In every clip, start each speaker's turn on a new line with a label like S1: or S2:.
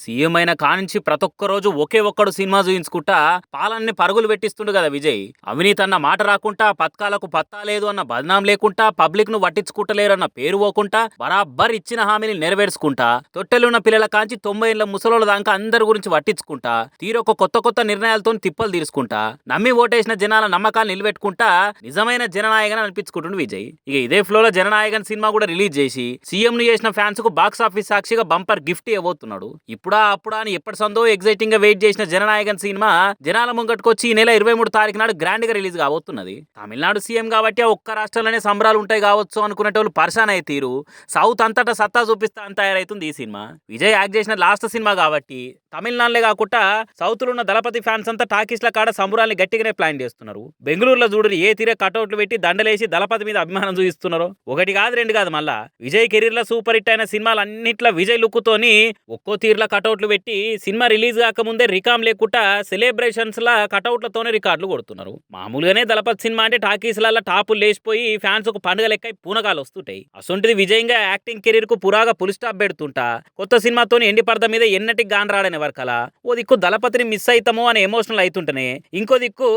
S1: CM అయిన కానించి ప్రతొక్క రోజు ఒకే ఒక్కడు సినిమా చూయించుకుంటా పాలన్ని పరుగులు పెట్టిస్తుండు కదా విజయ్. అవినీతి అన్న మాట రాకుంటా, పథకాలకు పత్తా లేదు అన్న బదనాం లేకుంటా, పబ్లిక్ ను పట్టించుకుంటలేరన్న పేరు పోకుంటా, బరాబ్బర్ ఇచ్చిన హామీని నెరవేర్చుకుంటా, తొట్టెలున్న పిల్లల కాంచి 90 ఏళ్ల ముసలోళ్ళ దాకా అందరి గురించి పట్టించుకుంటా, తీరొక కొత్త కొత్త నిర్ణయాలతో తిప్పలు తీర్చుకుంటా, నమ్మి ఓటేసిన జనాల నమ్మకాలు నిలబెట్టుకుంటా నిజమైన జననాయకన్ అనిపించుకుంటుండు విజయ్. ఇక ఇదే ఫ్లోలో జననాయకన్ సినిమా కూడా రిలీజ్ చేసి సీఎం ను చేసిన ఫ్యాన్స్ కు బాక్స్ ఆఫీస్ సాక్షిగా బంపర్ గిఫ్ట్ ఇవ్వబోతున్నాడు. ఇప్పుడా అప్పుడా అని ఎప్పటి సందో ఎగ్జైటింగ్ గా వెయిట్ చేసిన జననాయకన్ సినిమా జనాల ముంగట్టుకొచ్చి ఈ నెల 23 తారీఖు నాడు గ్రాండ్ గా రిలీజ్ కాబోతున్నది. తమిళనాడు సీఎం కాబట్టి ఆ ఒక్క రాష్ట్రంలోనే సంబరాలు ఉంటాయి కావచ్చు అనుకునేటోళ్ళు పర్షాన్ అయ్యే తీరు సౌత్ అంతటా సత్తా చూపిస్తా అని తయారైతుంది ఈ సినిమా. విజయ్ యాక్ట్ చేసిన లాస్ట్ సినిమా కాబట్టి తమిళనాడులే కాకుండా సౌత్ లో ఉన్న దళపతి ఫ్యాన్స్ అంతా టాకీస్ల కాడ సంబరాల్ని గట్టిగానే ప్లాన్ చేస్తున్నారు. బెంగళూరులో చూడరు ఏ తీరే కటౌట్లు పెట్టి దండలేసి దళపతి మీద అభిమానం చూపిస్తున్నారు. ఒకటి కాదు రెండు కాదు, మళ్ళా విజయ్ కెరీర్ లో సూపర్ హిట్ అయిన సినిమాలు అన్నిట్లా విజయ్ లుక్కుతోని ఒక్కో తీర్ల కటౌట్లు పెట్టి సినిమా రిలీజ్ కాకముందే రికామ్ లేకుండా సెలబ్రేషన్స్ లా కటౌట్లతోనే రికార్డులు కొడుతున్నారు. మామూలుగానే దళపతి సినిమా అంటే టాకీస్ల టాపులు లేచిపోయి ఫ్యాన్స్ కు పండుగ లెక్క పూనకాలు వస్తుంటాయి. అసొంటిది విజయంగా యాక్టింగ్ కెరీర్ కు పురాగా పులి స్టాప్ పెడుతుంటా కొత్త సినిమాతోని ఎండి పర్ద మీద ఎన్నటికి గాన్ రాడనే వరకలా ఓ దిక్కు దళపతిని మిస్ అవుతామో అని ఎమోషనల్ అవుతుంటేనే ఇంకో దిక్కు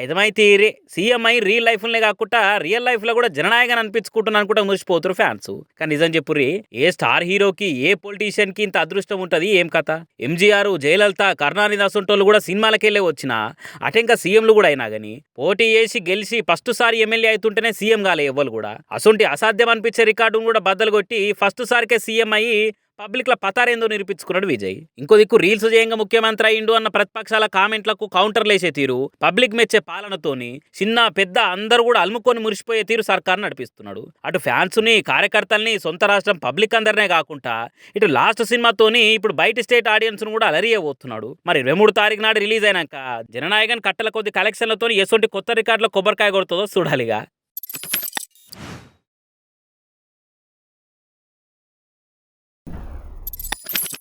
S1: ఐదమైతే సీఎం అయి రియల్ లైఫ్ లనే కాకుండా రియల్ లైఫ్ లో కూడా జననాయకన్ అనిపించుకుంటున్నా అనుకుంటా మురిసిపోతారు ఫ్యాన్స్. కానీ నిజం చెప్పుర్రి, ఏ స్టార్ హీరోకి ఏ పొలిటీషియన్ కి ఇంత అదృష్టం ఉంటది ఏం కథ? ఎంజీఆర్, జయలలిత, కరుణానిధి అసొంటోళ్ళు కూడా సినిమాలకెళ్ళే వచ్చినా అటెంకా సీఎంలు కూడా అయినా గానీ పోటీ చేసి గెలిచి ఫస్ట్ సారి ఎమ్మెల్యే అవుతుంటేనే సీఎం కాలే ఎవ్వరు కూడా. అసొంటి అసాధ్యం అనిపించే రికార్డును కూడా బద్దలు కొట్టి ఫస్ట్ సారికే సీఎం అయ్యి పబ్లిక్ లో పతారేందో నిరూపించుకున్నాడు విజయ్. ఇంకో దిక్కు రీల్స్ చేయంగా ముఖ్యమంత్రి అయిండు అన్న ప్రతిపక్షాల కామెంట్లకు కౌంటర్లు వేసే తీరు, పబ్లిక్ మెచ్చే పాలనతోని చిన్న పెద్ద అందరూ కూడా అలుముకొని మురిసిపోయే తీరు సర్కార్ నడిపిస్తున్నాడు. అటు ఫ్యాన్స్ ని, కార్యకర్తల్ని, సొంత రాష్ట్రం పబ్లిక్ అందరినే కాకుండా ఇటు లాస్ట్ సినిమాతోని ఇప్పుడు బయట స్టేట్ ఆడియన్స్ ను కూడా అలరియబోతున్నాడు. మరి 23 తారీఖు నాడు రిలీజ్ అయినాక జననాయకన్ కట్టల కొద్ది కలెక్షన్లతో ఎసొంటి కొత్త రికార్డుల కొబ్బరికాయ కొడుతుందో చూడాలిగా.